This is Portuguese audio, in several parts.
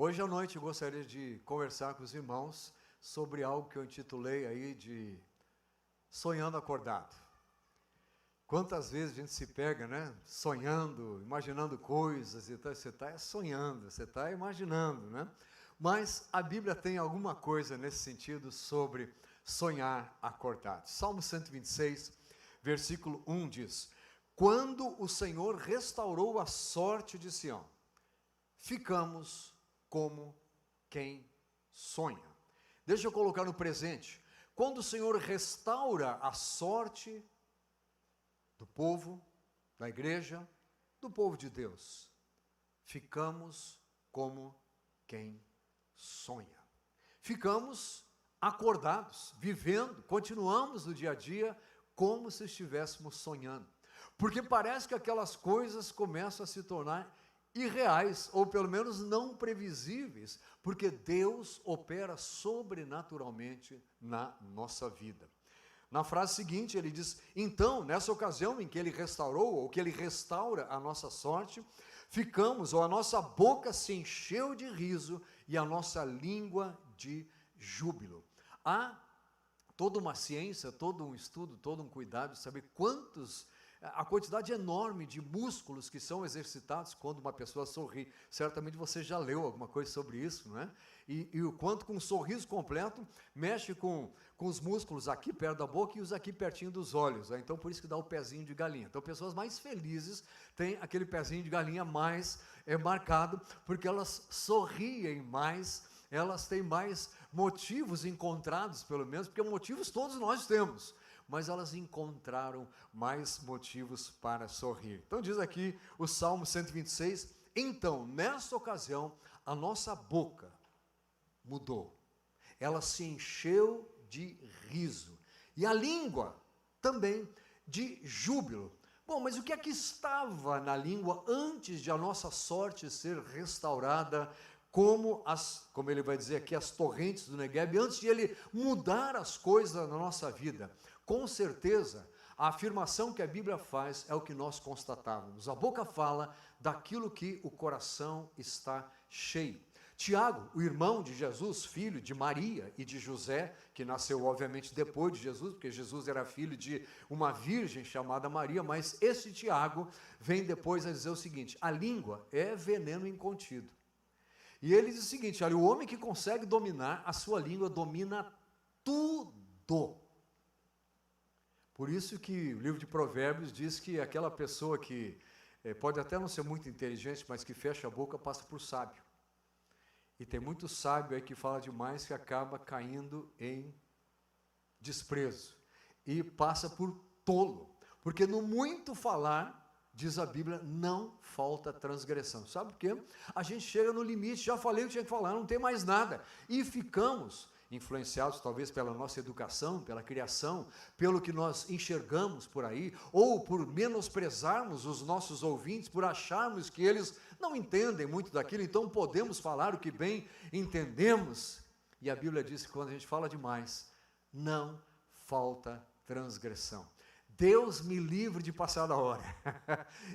Hoje à noite eu gostaria de conversar com os irmãos sobre algo que eu intitulei aí de sonhando acordado. Quantas vezes a gente se pega, né, sonhando, imaginando coisas e tal, você está sonhando, você está imaginando, né? Mas a Bíblia tem alguma coisa nesse sentido sobre sonhar acordado. Salmo 126, versículo 1 diz: quando o Senhor restaurou a sorte de Sião, ficamos como quem sonha. Deixa eu colocar no presente. Quando o Senhor restaura a sorte do povo, da igreja, do povo de Deus, ficamos como quem sonha. Ficamos acordados, vivendo, continuamos no dia a dia como se estivéssemos sonhando. Porque parece que aquelas coisas começam a se tornar irreais, ou pelo menos não previsíveis, porque Deus opera sobrenaturalmente na nossa vida. Na frase seguinte ele diz: então, nessa ocasião em que ele restaurou, ou que ele restaura a nossa sorte, ficamos, ou a nossa boca se encheu de riso e a nossa língua de júbilo. Há toda uma ciência, todo um estudo, todo um cuidado de saber a quantidade enorme de músculos que são exercitados quando uma pessoa sorri. Certamente você já leu alguma coisa sobre isso, não é? E o quanto com um sorriso completo mexe com os músculos aqui perto da boca e os aqui pertinho dos olhos, né? Então por isso que dá o pezinho de galinha. Então pessoas mais felizes têm aquele pezinho de galinha mais marcado, porque elas sorriem mais, elas têm mais motivos encontrados, pelo menos, porque motivos todos nós temos, mas elas encontraram mais motivos para sorrir. Então diz aqui o Salmo 126, então, nesta ocasião, a nossa boca mudou, ela se encheu de riso, e a língua também de júbilo. Bom, mas o que é que estava na língua antes de a nossa sorte ser restaurada, como ele vai dizer aqui, as torrentes do Negueb, antes de ele mudar as coisas na nossa vida? Com certeza, a afirmação que a Bíblia faz é o que nós constatávamos. A boca fala daquilo que o coração está cheio. Tiago, o irmão de Jesus, filho de Maria e de José, que nasceu obviamente depois de Jesus, porque Jesus era filho de uma virgem chamada Maria, mas esse Tiago vem depois a dizer o seguinte: a língua é veneno incontido. E ele diz o seguinte: olha, o homem que consegue dominar a sua língua domina tudo. Por isso que o livro de Provérbios diz que aquela pessoa que pode até não ser muito inteligente, mas que fecha a boca passa por sábio. E tem muito sábio aí que fala demais, que acaba caindo em desprezo. E passa por tolo. Porque no muito falar, diz a Bíblia, não falta transgressão. Sabe por quê? A gente chega no limite, já falei o que tinha que falar, não tem mais nada. E ficamos influenciados talvez pela nossa educação, pela criação, pelo que nós enxergamos por aí, ou por menosprezarmos os nossos ouvintes, por acharmos que eles não entendem muito daquilo, então podemos falar o que bem entendemos. E a Bíblia diz que quando a gente fala demais, não falta transgressão. Deus me livre de passar da hora.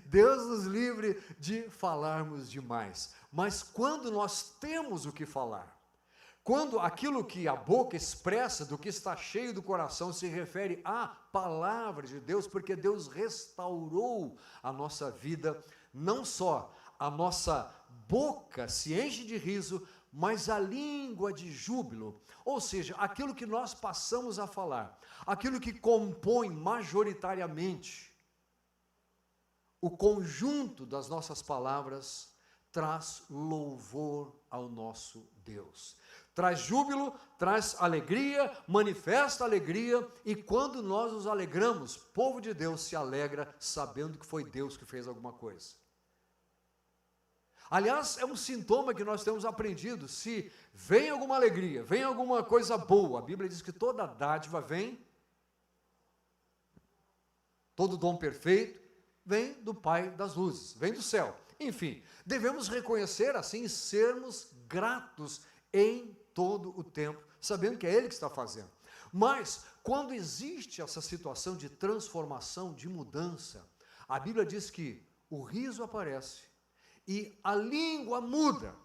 Deus nos livre de falarmos demais. Mas quando nós temos o que falar, quando aquilo que a boca expressa, do que está cheio do coração, se refere à palavra de Deus, porque Deus restaurou a nossa vida, não só a nossa boca se enche de riso, mas a língua de júbilo, ou seja, aquilo que nós passamos a falar, aquilo que compõe majoritariamente o conjunto das nossas palavras, traz louvor ao nosso Deus. Traz júbilo, traz alegria, manifesta alegria, e quando nós nos alegramos, o povo de Deus se alegra sabendo que foi Deus que fez alguma coisa. Aliás, é um sintoma que nós temos aprendido: se vem alguma alegria, vem alguma coisa boa, a Bíblia diz que toda dádiva vem, todo dom perfeito, vem do Pai das luzes, vem do céu. Enfim, devemos reconhecer assim e sermos gratos em todo o tempo, sabendo que é Ele que está fazendo. Mas, quando existe essa situação de transformação, de mudança, a Bíblia diz que o riso aparece e a língua muda.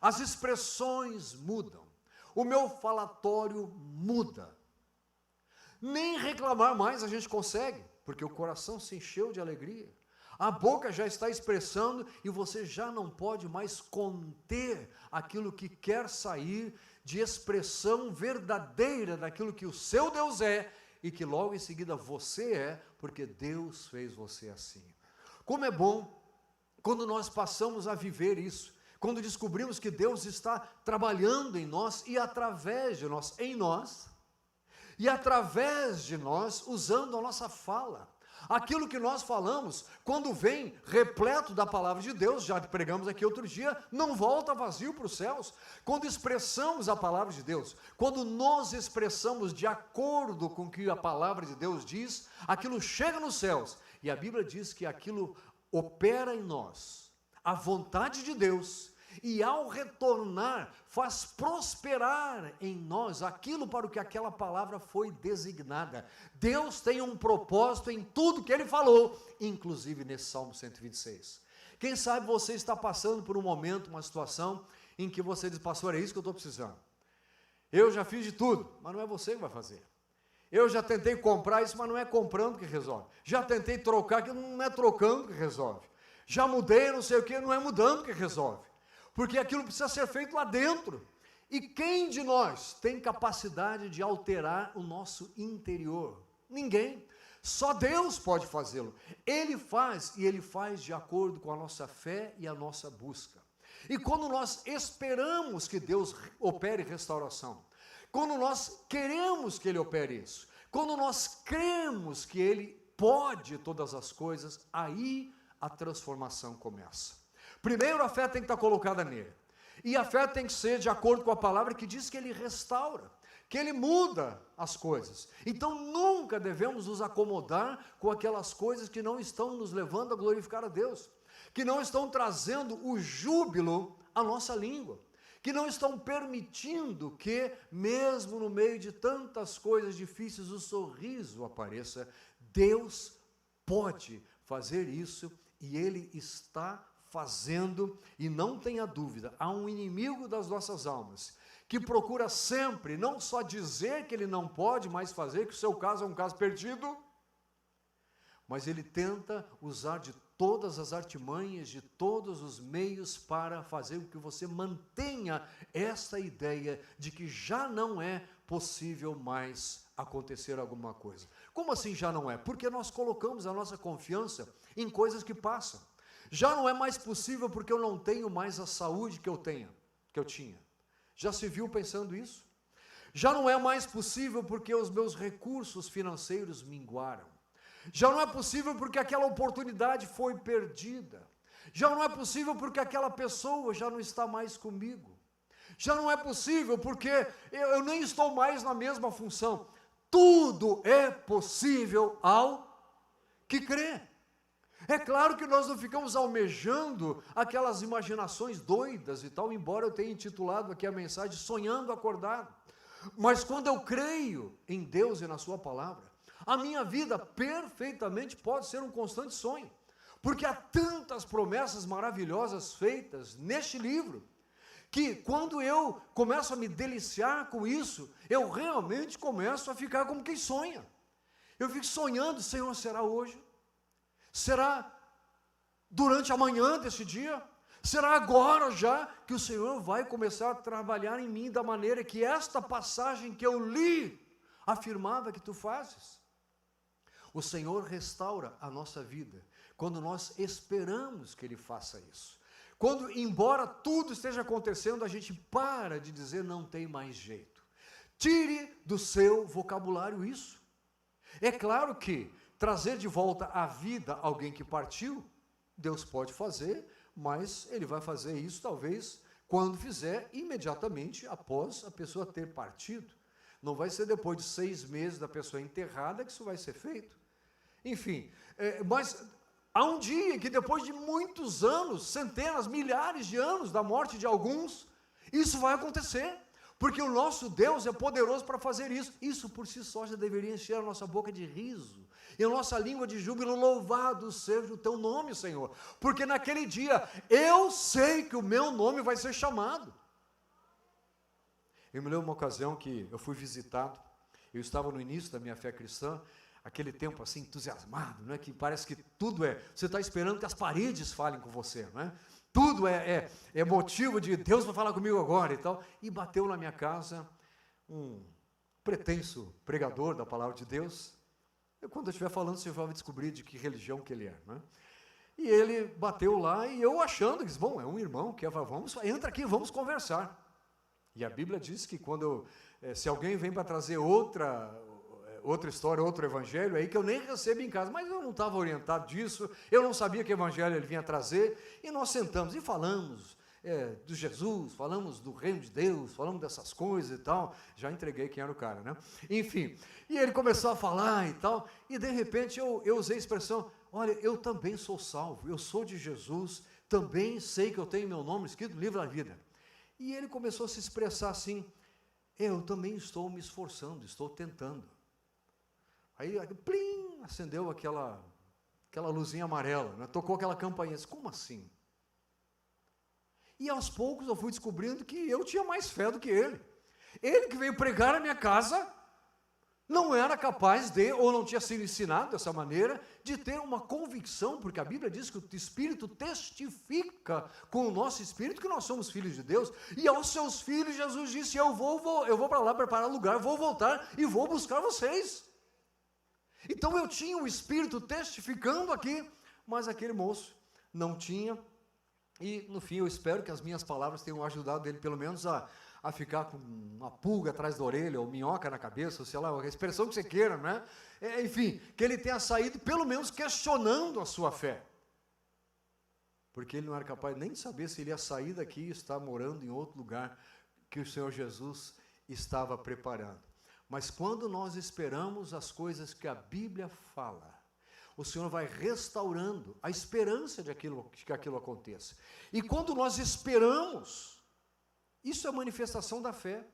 as expressões mudam, o meu falatório muda. Nem reclamar mais a gente consegue, porque o coração se encheu de alegria. A boca já está expressando e você já não pode mais conter aquilo que quer sair de expressão verdadeira daquilo que o seu Deus é e que logo em seguida você é, porque Deus fez você assim. Como é bom quando nós passamos a viver isso, quando descobrimos que Deus está trabalhando em nós e através de nós, em nós, e através de nós, usando a nossa fala. Aquilo que nós falamos, quando vem repleto da palavra de Deus, já pregamos aqui outro dia, não volta vazio para os céus. Quando expressamos a palavra de Deus, quando nos expressamos de acordo com o que a palavra de Deus diz, aquilo chega nos céus. E a Bíblia diz que aquilo opera em nós a vontade de Deus, e ao retornar, faz prosperar em nós aquilo para o que aquela palavra foi designada. Deus tem um propósito em tudo que Ele falou, inclusive nesse Salmo 126. Quem sabe você está passando por um momento, uma situação, em que você diz, pastor, é isso que eu estou precisando. Eu já fiz de tudo, mas não é você que vai fazer. Eu já tentei comprar isso, mas não é comprando que resolve. Já tentei trocar, que não é trocando que resolve. Já mudei, não sei o que, não é mudando que resolve. Porque aquilo precisa ser feito lá dentro. E quem de nós tem capacidade de alterar o nosso interior? Ninguém. Só Deus pode fazê-lo. Ele faz, e Ele faz de acordo com a nossa fé e a nossa busca. E quando nós esperamos que Deus opere restauração, quando nós queremos que Ele opere isso, quando nós cremos que Ele pode todas as coisas, aí a transformação começa. Primeiro, a fé tem que estar colocada nele. E a fé tem que ser de acordo com a palavra que diz que Ele restaura, que Ele muda as coisas. Então, nunca devemos nos acomodar com aquelas coisas que não estão nos levando a glorificar a Deus, que não estão trazendo o júbilo à nossa língua, que não estão permitindo que, mesmo no meio de tantas coisas difíceis, o sorriso apareça. Deus pode fazer isso e Ele está fazendo, e não tenha dúvida, há um inimigo das nossas almas, que procura sempre, não só dizer que ele não pode mais fazer, que o seu caso é um caso perdido, mas ele tenta usar de todas as artimanhas, de todos os meios para fazer com que você mantenha essa ideia de que já não é possível mais acontecer alguma coisa. Como assim já não é? Porque nós colocamos a nossa confiança em coisas que passam. Já não é mais possível porque eu não tenho mais a saúde que eu tinha. Já se viu pensando isso? Já não é mais possível porque os meus recursos financeiros minguaram. Já não é possível porque aquela oportunidade foi perdida. Já não é possível porque aquela pessoa já não está mais comigo. Já não é possível porque eu nem estou mais na mesma função. Tudo é possível ao que crê. É claro que nós não ficamos almejando aquelas imaginações doidas e tal, embora eu tenha intitulado aqui a mensagem Sonhando Acordado. Mas quando eu creio em Deus e na sua palavra, a minha vida perfeitamente pode ser um constante sonho, porque há tantas promessas maravilhosas feitas neste livro, que quando eu começo a me deliciar com isso, eu realmente começo a ficar como quem sonha. Eu fico sonhando, Senhor, será hoje? Será durante a manhã desse dia? Será agora já que o Senhor vai começar a trabalhar em mim da maneira que esta passagem que eu li afirmava que tu fazes? O Senhor restaura a nossa vida quando nós esperamos que Ele faça isso. Quando, embora tudo esteja acontecendo, a gente para de dizer não tem mais jeito. Tire do seu vocabulário isso. É claro que trazer de volta à vida alguém que partiu, Deus pode fazer, mas Ele vai fazer isso talvez quando fizer imediatamente após a pessoa ter partido. Não vai ser depois de 6 meses da pessoa enterrada que isso vai ser feito. Enfim, mas há um dia que depois de muitos anos, centenas, milhares de anos da morte de alguns, isso vai acontecer. Porque o nosso Deus é poderoso para fazer isso. Isso por si só já deveria encher a nossa boca de riso. E a nossa língua de júbilo, louvado seja o teu nome, Senhor. Porque naquele dia, eu sei que o meu nome vai ser chamado. Eu me lembro uma ocasião que eu fui visitado, eu estava no início da minha fé cristã, aquele tempo assim, entusiasmado, né, que parece que tudo você está esperando que as paredes falem com você, né? Tudo é motivo de Deus vai falar comigo agora e tal. E bateu na minha casa um pretenso pregador da palavra de Deus. Quando eu estiver falando, você vai descobrir de que religião que ele é, né? E ele bateu lá e eu achando, disse, bom, é um irmão que entra aqui, vamos conversar. E a Bíblia diz que se alguém vem para trazer outra história, outro evangelho, é aí que eu nem recebo em casa, mas eu não estava orientado disso, eu não sabia que evangelho ele vinha trazer, e nós sentamos e falamos de Jesus, falamos do reino de Deus, falamos dessas coisas e tal, já entreguei quem era o cara, né? Enfim, e ele começou a falar e tal, e de repente eu usei a expressão, olha, eu também sou salvo, eu sou de Jesus, também sei que eu tenho meu nome escrito no livro da vida. E ele começou a se expressar assim, eu também estou me esforçando, estou tentando. Aí, plim, acendeu aquela luzinha amarela, né? Tocou aquela campainha. Disse, como assim? E aos poucos eu fui descobrindo que eu tinha mais fé do que ele. Ele que veio pregar na minha casa, não era capaz ou não tinha sido ensinado dessa maneira, de ter uma convicção, porque a Bíblia diz que o Espírito testifica com o nosso Espírito que nós somos filhos de Deus, e aos seus filhos Jesus disse, eu vou para lá preparar lugar, vou voltar e vou buscar vocês. Então eu tinha o Espírito testificando aqui, mas aquele moço não tinha, e no fim eu espero que as minhas palavras tenham ajudado ele pelo menos a ficar com uma pulga atrás da orelha, ou minhoca na cabeça, ou sei lá, a expressão que você queira, né? Enfim, que ele tenha saído pelo menos questionando a sua fé, porque ele não era capaz nem de saber se ele ia sair daqui e estar morando em outro lugar que o Senhor Jesus estava preparando. Mas quando nós esperamos as coisas que a Bíblia fala, o Senhor vai restaurando a esperança de que aquilo aconteça. E quando nós esperamos, isso é manifestação da fé.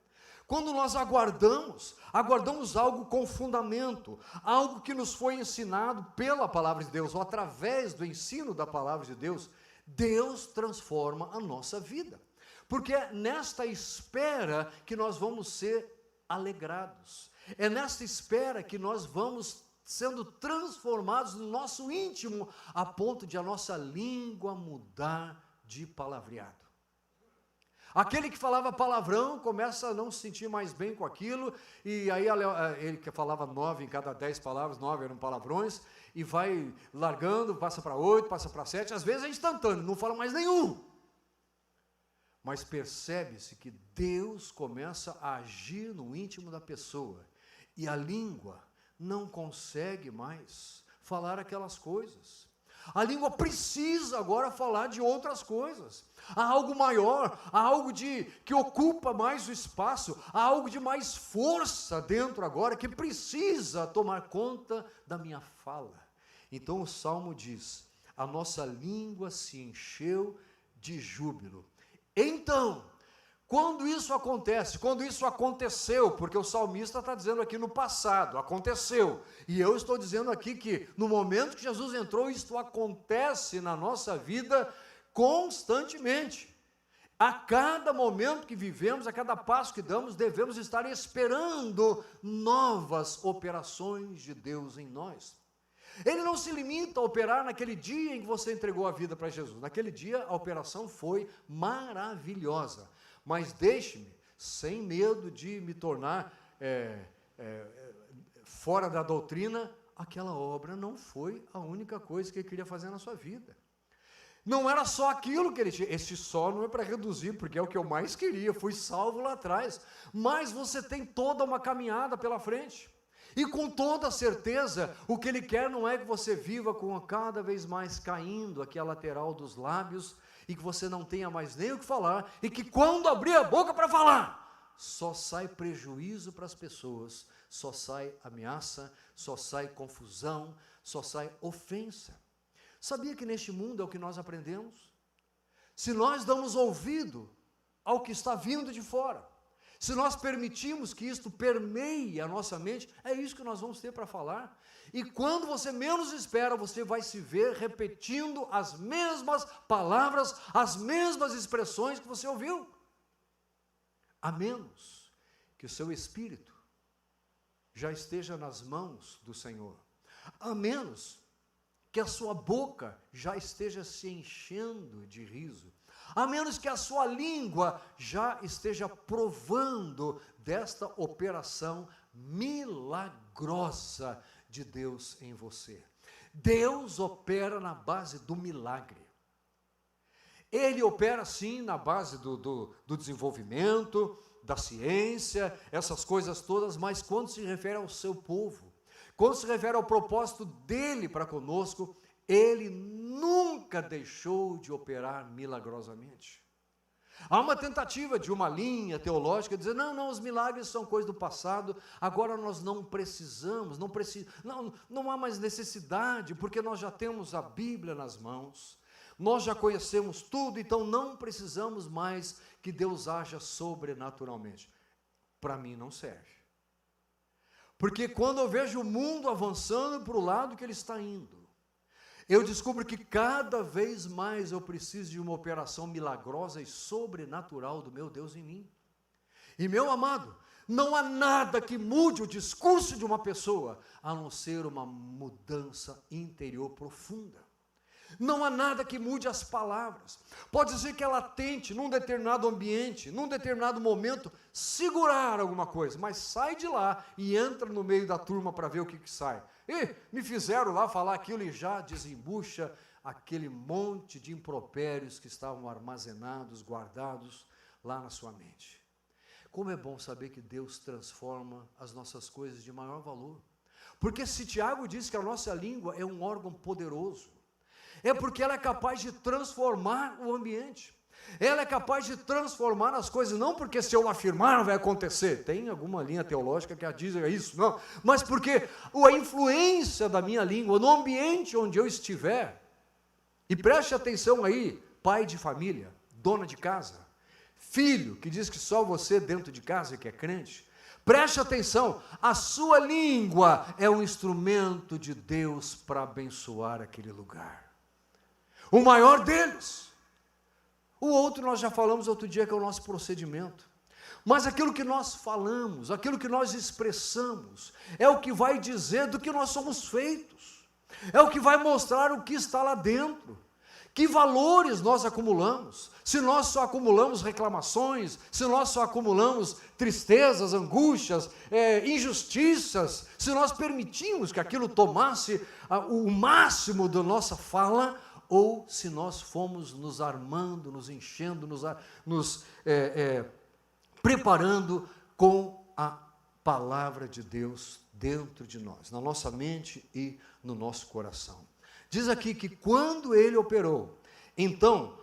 Quando nós aguardamos algo com fundamento, algo que nos foi ensinado pela palavra de Deus, ou através do ensino da palavra de Deus, Deus transforma a nossa vida. Porque é nesta espera que nós vamos ser alegrados. É nesta espera que nós vamos sendo transformados no nosso íntimo, a ponto de a nossa língua mudar de palavreado. Aquele que falava palavrão começa a não se sentir mais bem com aquilo, e aí ele que falava 9 em cada 10 palavras, 9 eram palavrões, e vai largando, passa para 8, passa para 7, às vezes é instantâneo, não fala mais nenhum. Mas percebe-se que Deus começa a agir no íntimo da pessoa, e a língua não consegue mais falar aquelas coisas. A língua precisa agora falar de outras coisas. Há algo maior, há algo que ocupa mais o espaço, há algo de mais força dentro agora, que precisa tomar conta da minha fala. Então o Salmo diz, a nossa língua se encheu de júbilo. Então, quando isso acontece, quando isso aconteceu, porque o salmista está dizendo aqui no passado, aconteceu, e eu estou dizendo aqui que no momento que Jesus entrou, isto acontece na nossa vida constantemente. A cada momento que vivemos, a cada passo que damos, devemos estar esperando novas operações de Deus em nós. Ele não se limita a operar naquele dia em que você entregou a vida para Jesus. Naquele dia a operação foi maravilhosa. Mas deixe-me, sem medo de me tornar fora da doutrina, aquela obra não foi a única coisa que ele queria fazer na sua vida. Não era só aquilo que ele tinha. Esse só não é para reduzir, porque é o que eu mais queria, fui salvo lá atrás. Mas você tem toda uma caminhada pela frente. E com toda certeza, o que ele quer não é que você viva com cada vez mais caindo aqui a lateral dos lábios, e que você não tenha mais nem o que falar, e que quando abrir a boca para falar, só sai prejuízo para as pessoas, só sai ameaça, só sai confusão, só sai ofensa. Sabia que neste mundo é o que nós aprendemos? Se nós damos ouvido ao que está vindo de fora, se nós permitimos que isto permeie a nossa mente, é isso que nós vamos ter para falar. E quando você menos espera, você vai se ver repetindo as mesmas palavras, as mesmas expressões que você ouviu. A menos que o seu espírito já esteja nas mãos do Senhor, a menos que a sua boca já esteja se enchendo de riso, a menos que a sua língua já esteja provando desta operação milagrosa de Deus em você. Deus opera na base do milagre. Ele opera sim na base do desenvolvimento, da ciência, essas coisas todas, mas quando se refere ao seu povo, quando se refere ao propósito dele para conosco, ele nunca deixou de operar milagrosamente. Há uma tentativa de uma linha teológica de dizer, não, os milagres são coisa do passado, agora nós não precisamos, não há mais necessidade, porque nós já temos a Bíblia nas mãos, nós já conhecemos tudo, então não precisamos mais que Deus haja sobrenaturalmente. Para mim não serve. Porque quando eu vejo o mundo avançando para o lado que ele está indo, eu descubro que cada vez mais eu preciso de uma operação milagrosa e sobrenatural do meu Deus em mim. E meu amado, não há nada que mude o discurso de uma pessoa, a não ser uma mudança interior profunda. Não há nada que mude as palavras. Pode ser que ela tente, num determinado ambiente, num determinado momento, segurar alguma coisa, mas sai de lá e entra no meio da turma para ver o que sai. E me fizeram lá falar aquilo e já desembucha aquele monte de impropérios que estavam armazenados, guardados lá na sua mente. Como é bom saber que Deus transforma as nossas coisas de maior valor. Porque se Tiago diz que a nossa língua é um órgão poderoso, é porque ela é capaz de transformar o ambiente. Ela é capaz de transformar as coisas, não porque se eu afirmar vai acontecer, tem alguma linha teológica que diz isso, não, mas porque a influência da minha língua no ambiente onde eu estiver, e preste atenção aí, pai de família, dona de casa, filho que diz que só você dentro de casa que é crente, preste atenção, a sua língua é um instrumento de Deus para abençoar aquele lugar. O maior deles. O outro nós já falamos outro dia, que é o nosso procedimento. Mas aquilo que nós falamos, aquilo que nós expressamos, é o que vai dizer do que nós somos feitos. É o que vai mostrar o que está lá dentro. Que valores nós acumulamos. Se nós só acumulamos reclamações, se nós só acumulamos tristezas, angústias, injustiças, se nós permitimos que aquilo tomasse o máximo da nossa fala, ou se nós fomos nos armando, nos enchendo, nos preparando com a palavra de Deus dentro de nós, na nossa mente e no nosso coração. Diz aqui que quando ele operou, então,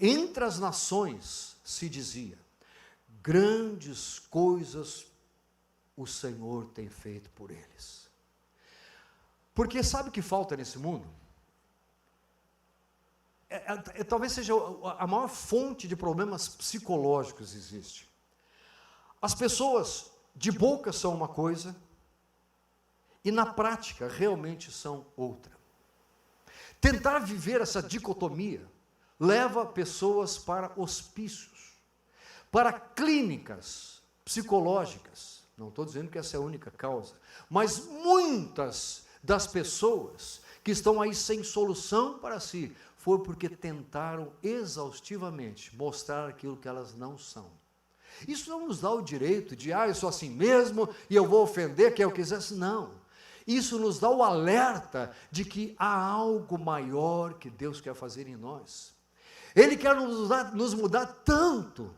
entre as nações se dizia, grandes coisas o Senhor tem feito por eles. Porque sabe o que falta nesse mundo? Talvez seja a maior fonte de problemas psicológicos que existe. As pessoas de boca são uma coisa e na prática realmente são outra. Tentar viver essa dicotomia leva pessoas para hospícios, para clínicas psicológicas. Não estou dizendo que essa é a única causa, mas muitas das pessoas que estão aí sem solução para si, foi porque tentaram exaustivamente mostrar aquilo que elas não são. Isso não nos dá o direito de, eu sou assim mesmo e eu vou ofender quem eu quisesse, não. Isso nos dá o alerta de que há algo maior que Deus quer fazer em nós. Ele quer nos mudar tanto,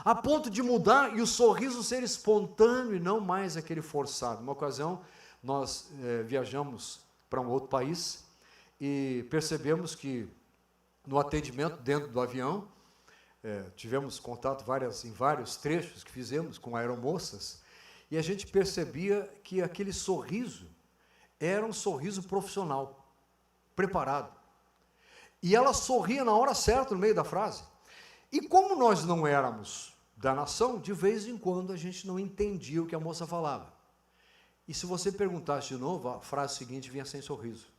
a ponto de mudar e o sorriso ser espontâneo e não mais aquele forçado. Uma ocasião, nós viajamos para um outro país e percebemos que no atendimento dentro do avião, tivemos contato em vários trechos que fizemos com aeromoças, e a gente percebia que aquele sorriso era um sorriso profissional, preparado. E ela sorria na hora certa, no meio da frase. E como nós não éramos da nação, de vez em quando a gente não entendia o que a moça falava. E se você perguntasse de novo, a frase seguinte vinha sem sorriso.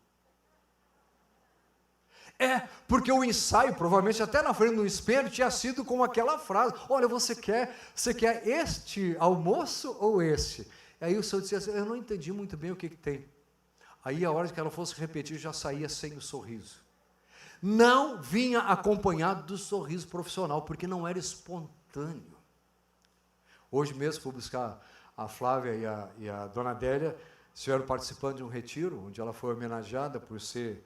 Porque o ensaio, provavelmente até na frente do espelho, tinha sido com aquela frase: olha, você quer este almoço ou este? Aí o senhor dizia assim: eu não entendi muito bem o que tem. Aí a hora que ela fosse repetir, já saía sem o sorriso. Não vinha acompanhado do sorriso profissional, porque não era espontâneo. Hoje mesmo fui buscar a Flávia e a dona Adélia, estiveram participando de um retiro, onde ela foi homenageada por ser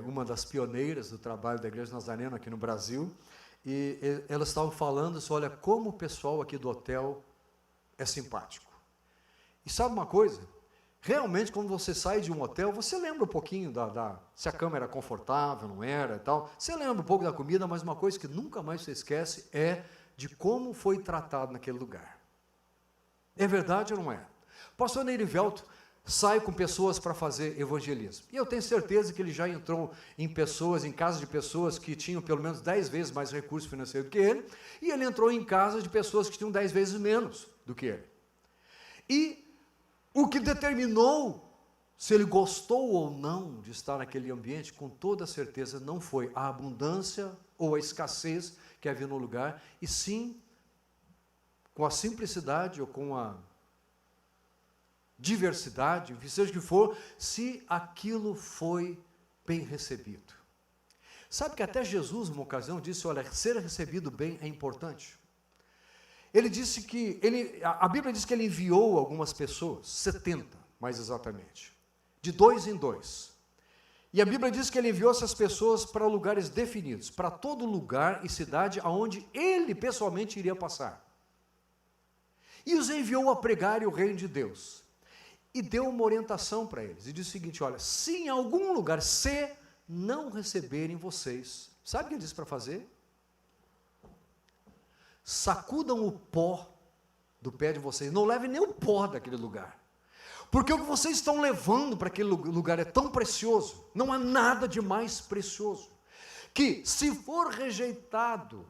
uma das pioneiras do trabalho da Igreja Nazarena aqui no Brasil, e elas estavam falando assim: olha, como o pessoal aqui do hotel é simpático. E sabe uma coisa? Realmente, quando você sai de um hotel, você lembra um pouquinho se a cama era confortável, não era e tal, você lembra um pouco da comida, mas uma coisa que nunca mais você esquece é de como foi tratado naquele lugar. É verdade ou não é? O pastor Nerivelto sai com pessoas para fazer evangelismo. E eu tenho certeza que ele já entrou em casas de pessoas que tinham pelo menos 10 vezes mais recursos financeiros do que ele, e ele entrou em casas de pessoas que tinham 10 vezes menos do que ele. E o que determinou se ele gostou ou não de estar naquele ambiente, com toda certeza não foi a abundância ou a escassez que havia no lugar, e sim com a simplicidade ou com a diversidade, seja o que for, se aquilo foi bem recebido. Sabe que até Jesus, numa ocasião, disse: olha, ser recebido bem é importante. Ele disse que, a Bíblia diz que ele enviou algumas pessoas, 70 mais exatamente, de 2 em 2. E a Bíblia diz que ele enviou essas pessoas para lugares definidos, para todo lugar e cidade aonde ele pessoalmente iria passar. E os enviou a pregar o reino de Deus. E deu uma orientação para eles, e disse o seguinte: olha, se em algum lugar, se não receberem vocês, sabe o que ele disse para fazer? Sacudam o pó do pé de vocês, não levem nem o pó daquele lugar, porque o que vocês estão levando para aquele lugar é tão precioso, não há nada de mais precioso, que se for rejeitado,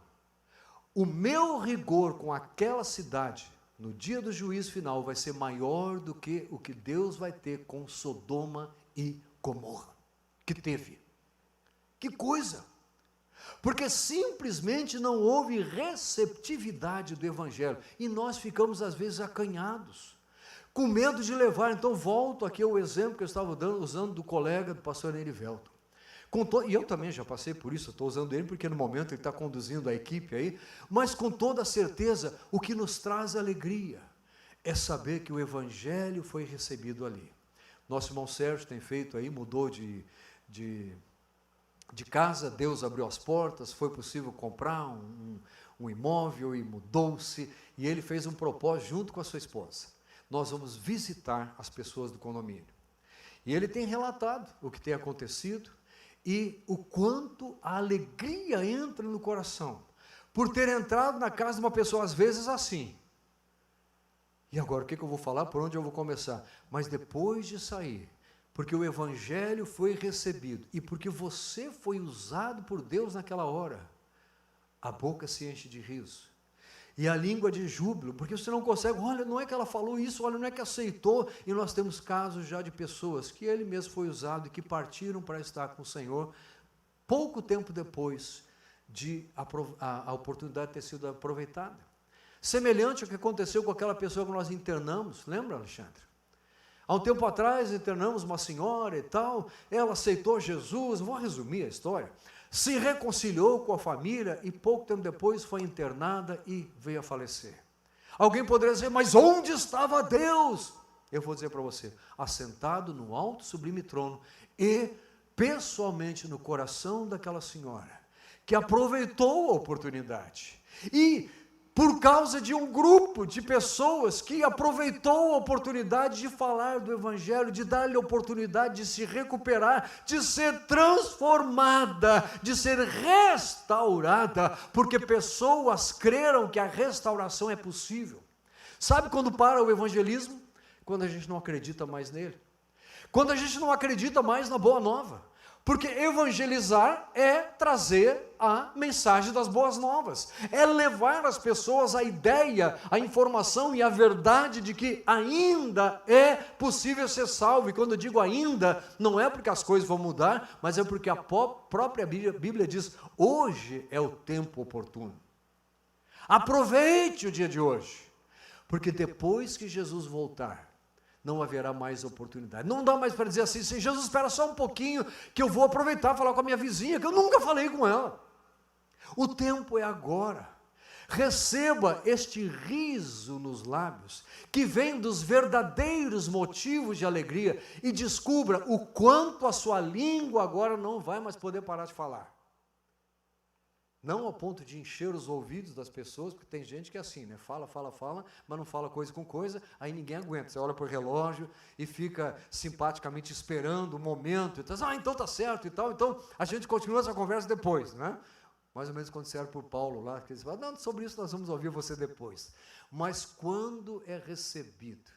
o meu rigor com aquela cidade, no dia do juízo final, vai ser maior do que o que Deus vai ter com Sodoma e Gomorra, que teve. Que coisa! Porque simplesmente não houve receptividade do Evangelho, e nós ficamos às vezes acanhados, com medo de levar. Então volto aqui ao exemplo que eu estava usando do colega do pastor Nerivelto. E eu também já passei por isso, estou usando ele porque no momento ele está conduzindo a equipe aí, mas com toda certeza o que nos traz alegria é saber que o Evangelho foi recebido ali. Nosso irmão Sérgio tem feito aí, mudou de casa, Deus abriu as portas, foi possível comprar um imóvel e mudou-se, e ele fez um propósito junto com a sua esposa: nós vamos visitar as pessoas do condomínio. E ele tem relatado o que tem acontecido, e o quanto a alegria entra no coração, por ter entrado na casa de uma pessoa, às vezes assim. E agora, o que eu vou falar? Por onde eu vou começar? Mas depois de sair, porque o Evangelho foi recebido, e porque você foi usado por Deus naquela hora, a boca se enche de riso, e a língua de júbilo, porque você não consegue, olha, não é que ela falou isso, olha, não é que aceitou, e nós temos casos já de pessoas que ele mesmo foi usado e que partiram para estar com o Senhor, pouco tempo depois de a oportunidade ter sido aproveitada. Semelhante ao que aconteceu com aquela pessoa que nós internamos, lembra, Alexandre? Há um tempo atrás internamos uma senhora e tal, ela aceitou Jesus, vou resumir a história, se reconciliou com a família e pouco tempo depois foi internada e veio a falecer. Alguém poderia dizer: mas onde estava Deus? Eu vou dizer para você: assentado no alto sublime trono e pessoalmente no coração daquela senhora, que aproveitou a oportunidade, e por causa de um grupo de pessoas que aproveitou a oportunidade de falar do Evangelho, de dar-lhe a oportunidade de se recuperar, de ser transformada, de ser restaurada, porque pessoas creram que a restauração é possível. Sabe quando para o evangelismo? Quando a gente não acredita mais nele. Quando a gente não acredita mais na boa nova. Porque evangelizar é trazer a mensagem das boas novas, é levar as pessoas a ideia, a informação e a verdade de que ainda é possível ser salvo. E quando eu digo ainda, não é porque as coisas vão mudar, mas é porque a própria Bíblia diz: hoje é o tempo oportuno. Aproveite o dia de hoje, porque depois que Jesus voltar, não haverá mais oportunidade. Não dá mais para dizer assim: Jesus, espera só um pouquinho, que eu vou aproveitar e falar com a minha vizinha, que eu nunca falei com ela. O tempo é agora. Receba este riso nos lábios, que vem dos verdadeiros motivos de alegria, e descubra o quanto a sua língua agora não vai mais poder parar de falar. Não ao ponto de encher os ouvidos das pessoas, porque tem gente que é assim, né? Fala, mas não fala coisa com coisa, aí ninguém aguenta. Você olha para o relógio e fica simpaticamente esperando o momento, e diz: então tá certo e tal, então a gente continua essa conversa depois, né? Mais ou menos quando disseram por Paulo lá, que eles falam: não, sobre isso nós vamos ouvir você depois. Mas quando é recebido,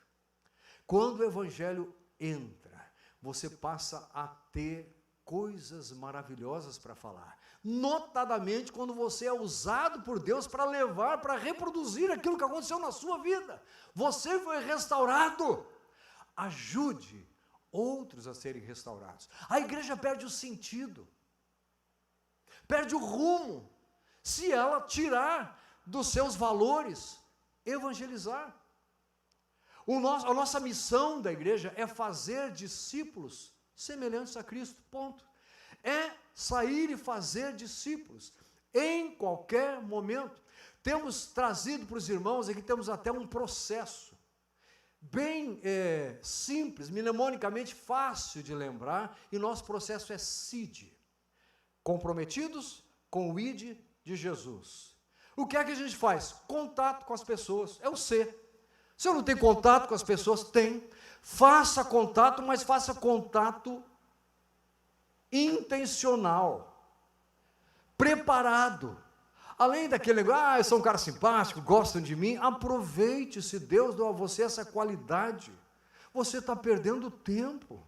quando o evangelho entra, você passa a ter coisas maravilhosas para falar. Notadamente quando você é usado por Deus para levar, para reproduzir aquilo que aconteceu na sua vida. Você foi restaurado. Ajude outros a serem restaurados. A igreja perde o sentido, perde o rumo, se ela tirar dos seus valores evangelizar. A nossa missão da igreja é fazer discípulos semelhantes a Cristo, ponto. É sair e fazer discípulos, em qualquer momento. Temos trazido para os irmãos, aqui temos até um processo, bem simples, mnemonicamente fácil de lembrar, e nosso processo é CID, comprometidos com o ID de Jesus. O que é que a gente faz? Contato com as pessoas, é o C. Se eu não tenho contato com as pessoas, tem. Faça contato, mas faça contato intencional, preparado. Além daquele negócio: eu sou um cara simpático, gostam de mim. Aproveite, se Deus deu a você essa qualidade. Você está perdendo tempo.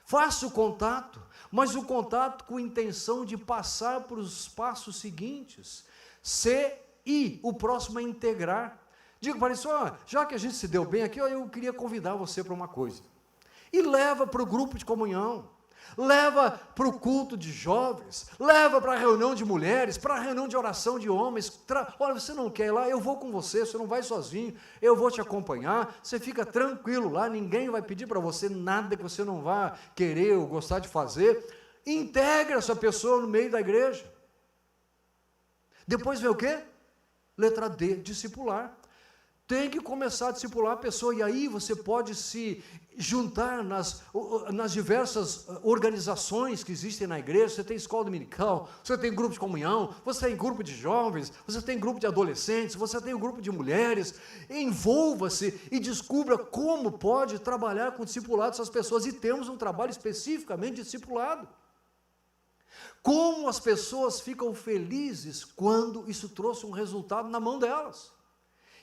Faça o contato, mas o contato com intenção de passar para os passos seguintes. C-I, o próximo é integrar. Digo para isso: já que a gente se deu bem aqui, eu queria convidar você para uma coisa. E leva para o grupo de comunhão, leva para o culto de jovens, leva para a reunião de mulheres, para a reunião de oração de homens. Olha, você não quer ir lá? Eu vou com você, você não vai sozinho, eu vou te acompanhar, você fica tranquilo lá, ninguém vai pedir para você nada que você não vá querer ou gostar de fazer. Integra essa pessoa no meio da igreja. Depois vem o quê? Letra D, discipular. Tem que começar a discipular a pessoa, e aí você pode se juntar nas diversas organizações que existem na igreja. Você tem escola dominical, você tem grupo de comunhão, você tem grupo de jovens, você tem grupo de adolescentes, você tem um grupo de mulheres. Envolva-se e descubra como pode trabalhar com discipulado essas pessoas, e temos um trabalho especificamente de discipulado. Como as pessoas ficam felizes quando isso trouxe um resultado na mão delas.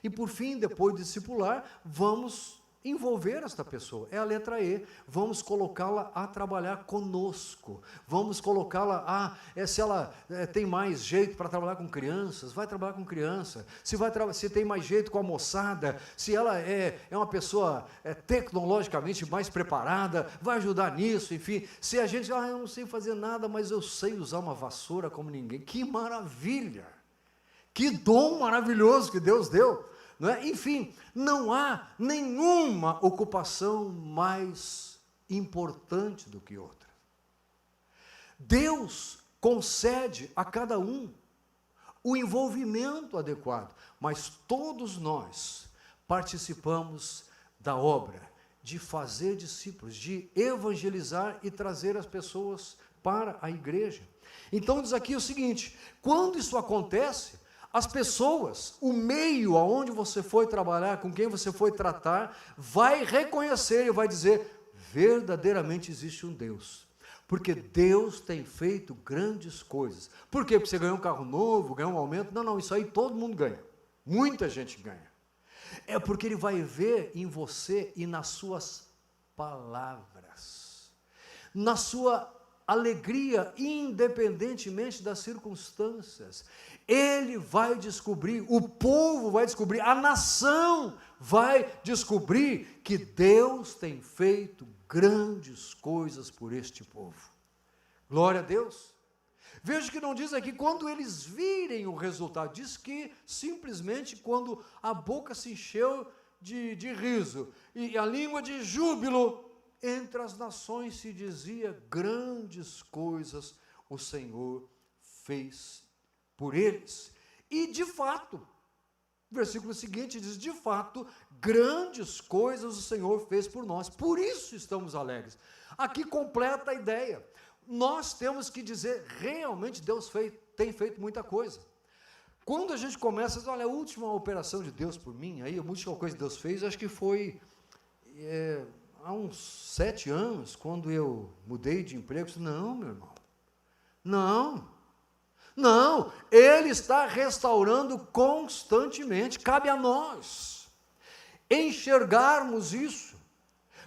E por fim, depois de discipular, vamos envolver esta pessoa. É a letra E. Vamos colocá-la a trabalhar conosco. Vamos colocá-la se ela tem mais jeito para trabalhar com crianças, vai trabalhar com criança. Se tem mais jeito com a moçada, se ela é uma pessoa tecnologicamente mais preparada, vai ajudar nisso, enfim. Se a gente, eu não sei fazer nada, mas eu sei usar uma vassoura como ninguém. Que maravilha! Que dom maravilhoso que Deus deu! Não é? Enfim, não há nenhuma ocupação mais importante do que outra. Deus concede a cada um o envolvimento adequado, mas todos nós participamos da obra de fazer discípulos, de evangelizar e trazer as pessoas para a igreja. Então diz aqui o seguinte: quando isso acontece, as pessoas, o meio aonde você foi trabalhar, com quem você foi tratar, vai reconhecer e vai dizer: verdadeiramente existe um Deus. Porque Deus tem feito grandes coisas. Por quê? Porque você ganhou um carro novo, ganhou um aumento? Não, isso aí todo mundo ganha. Muita gente ganha. É porque Ele vai ver em você e nas suas palavras, na sua alegria independentemente das circunstâncias. Ele vai descobrir, o povo vai descobrir, a nação vai descobrir que Deus tem feito grandes coisas por este povo. Glória a Deus. Veja que não diz aqui quando eles virem o resultado, diz que simplesmente quando a boca se encheu de riso e a língua de júbilo, entre as nações se dizia: grandes coisas o Senhor fez por eles. E de fato, o versículo seguinte diz: de fato, grandes coisas o Senhor fez por nós, por isso estamos alegres. Aqui completa a ideia. Nós temos que dizer, realmente Deus tem feito muita coisa. Quando a gente começa a dizer, olha, a última operação de Deus por mim, aí a última coisa que Deus fez, acho que foi há uns 7 anos, quando eu mudei de emprego. Eu disse, não, meu irmão, não, Ele está restaurando constantemente. Cabe a nós enxergarmos isso,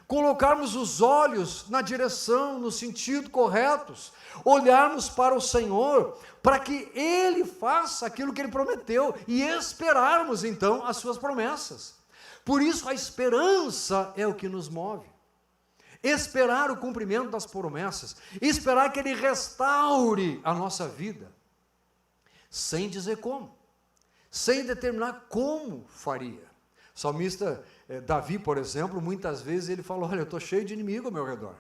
colocarmos os olhos na direção, no sentido corretos, olharmos para o Senhor, para que Ele faça aquilo que Ele prometeu, e esperarmos então as suas promessas. Por isso a esperança é o que nos move. Esperar o cumprimento das promessas, esperar que Ele restaure a nossa vida, sem dizer como, sem determinar como faria. O salmista Davi, por exemplo, muitas vezes ele fala, olha, eu estou cheio de inimigo ao meu redor.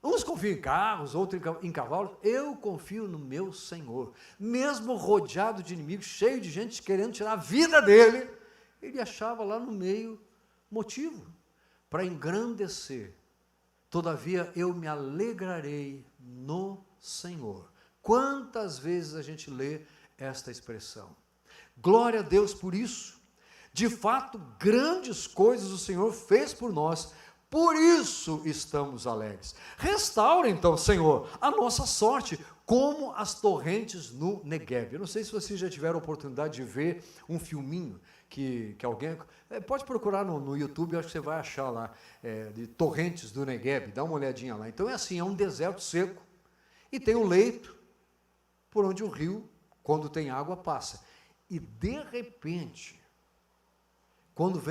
Uns confiam em carros, outros em cavalos, eu confio no meu Senhor. Mesmo rodeado de inimigos, cheio de gente querendo tirar a vida dele, ele achava lá no meio motivo para engrandecer. Todavia eu me alegrarei no Senhor. Quantas vezes a gente lê esta expressão? Glória a Deus por isso. De fato, grandes coisas o Senhor fez por nós, por isso estamos alegres. Restaura então, Senhor, a nossa sorte, como as torrentes no Negueb. Eu não sei se vocês já tiveram a oportunidade de ver um filminho que alguém... pode procurar no YouTube, eu acho que você vai achar lá, de torrentes do Negueb, dá uma olhadinha lá. Então é assim, é um deserto seco, e tem um leito, por onde o rio, quando tem água, passa. E de repente, quando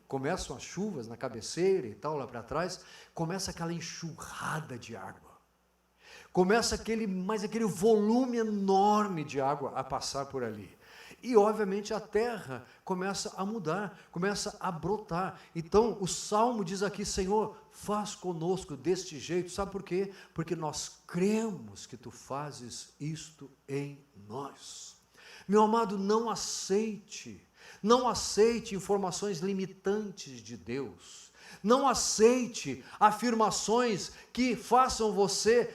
começam as chuvas na cabeceira e tal, lá para trás, começa aquela enxurrada de água. Começa aquele volume enorme de água a passar por ali. E, obviamente, a terra começa a mudar, começa a brotar. Então, o Salmo diz aqui, Senhor, faz conosco deste jeito. Sabe por quê? Porque nós cremos que Tu fazes isto em nós. Meu amado, não aceite informações limitantes de Deus. Não aceite afirmações que façam você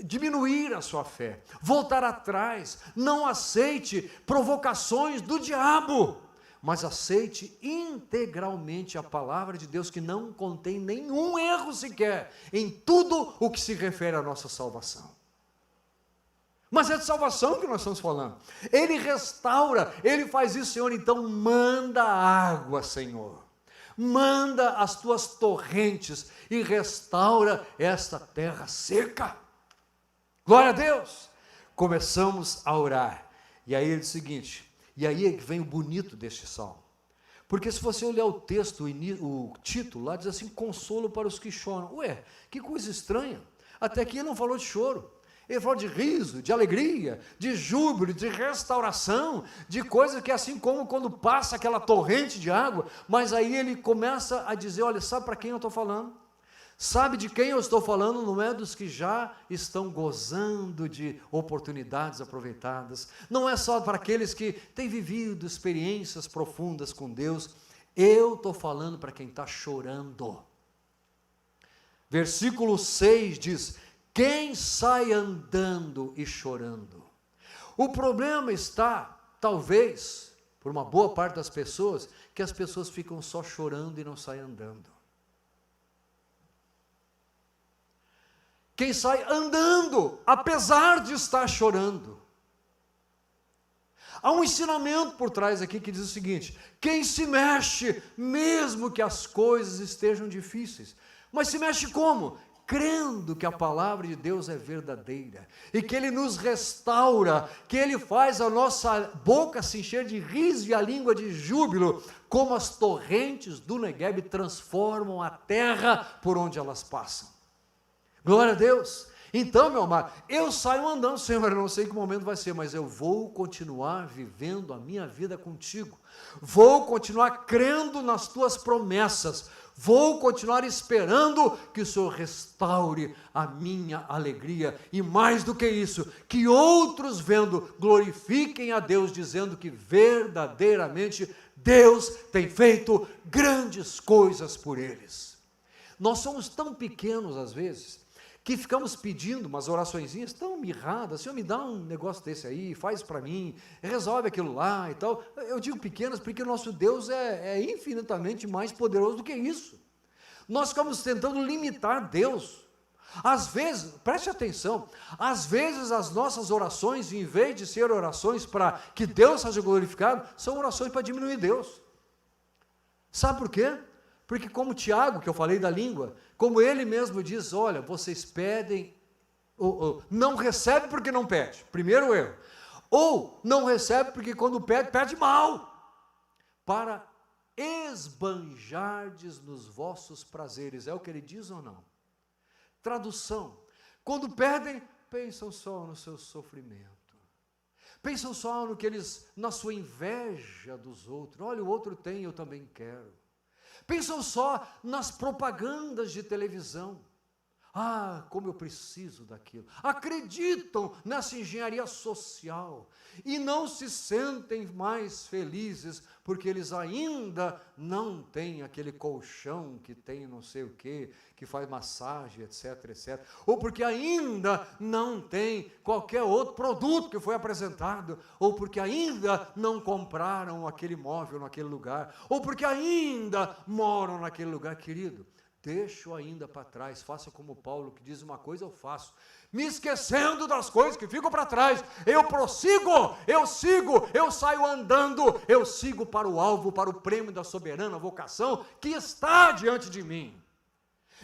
diminuir a sua fé, voltar atrás. Não aceite provocações do diabo, mas aceite integralmente a palavra de Deus, que não contém nenhum erro sequer em tudo o que se refere à nossa salvação. Mas é de salvação que nós estamos falando. Ele restaura, Ele faz isso, Senhor. Então manda água, Senhor. Manda as Tuas torrentes e restaura esta terra seca. Glória a Deus. Começamos a orar. E aí ele diz o seguinte, e aí é que vem o bonito deste salmo. Porque se você olhar o texto, o título lá diz assim, consolo para os que choram. Ué, que coisa estranha. Até aqui ele não falou de choro. Ele falou de riso, de alegria, de júbilo, de restauração, de coisas que assim como quando passa aquela torrente de água, mas aí ele começa a dizer, olha, sabe para quem eu estou falando? Sabe de quem eu estou falando? Não é dos que já estão gozando de oportunidades aproveitadas, não é só para aqueles que têm vivido experiências profundas com Deus, eu estou falando para quem está chorando. Versículo 6 diz, quem sai andando e chorando? O problema está, talvez, por uma boa parte das pessoas, que as pessoas ficam só chorando e não saem andando. Quem sai andando, apesar de estar chorando. Há um ensinamento por trás aqui que diz o seguinte, quem se mexe, mesmo que as coisas estejam difíceis, mas se mexe como? crendo que a palavra de Deus é verdadeira, e que Ele nos restaura, que Ele faz a nossa boca se encher de riso e a língua de júbilo, como as torrentes do Negueb transformam a terra por onde elas passam. Glória a Deus. Então, meu amado, eu saio andando, Senhor, eu não sei que momento vai ser, mas eu vou continuar vivendo a minha vida contigo, vou continuar crendo nas tuas promessas, vou continuar esperando que o Senhor restaure a minha alegria, e mais do que isso, que outros vendo, glorifiquem a Deus, dizendo que verdadeiramente Deus tem feito grandes coisas por eles. Nós somos tão pequenos às vezes, que ficamos pedindo umas oraçõezinhas tão mirradas, Senhor, me dá um negócio desse aí, faz para mim, resolve aquilo lá e tal. Eu digo pequenas porque o nosso Deus é infinitamente mais poderoso do que isso. Nós ficamos tentando limitar Deus. Às vezes, preste atenção, às vezes as nossas orações, em vez de ser orações para que Deus seja glorificado, são orações para diminuir Deus. Sabe por quê? Porque como Tiago, que eu falei da língua, como ele mesmo diz, olha, vocês pedem, não recebe porque não pede, primeiro erro. Ou não recebe porque quando pede, pede mal, para esbanjardes nos vossos prazeres. É o que ele diz ou não? Tradução, quando pedem, pensam só no seu sofrimento. Pensam só no que eles, na sua inveja dos outros. Olha, o outro tem, eu também quero. Pensam só nas propagandas de televisão. Ah, como eu preciso daquilo. Acreditam nessa engenharia social e não se sentem mais felizes porque eles ainda não têm aquele colchão que tem não sei o quê, que faz massagem, etc, etc. Ou porque ainda não tem qualquer outro produto que foi apresentado, ou porque ainda não compraram aquele móvel naquele lugar, ou porque ainda moram naquele lugar. Querido, deixo ainda para trás, faça como Paulo, que diz uma coisa eu faço, me esquecendo das coisas que ficam para trás, eu prossigo, eu sigo, eu saio andando, eu sigo para o alvo, para o prêmio da soberana vocação que está diante de mim.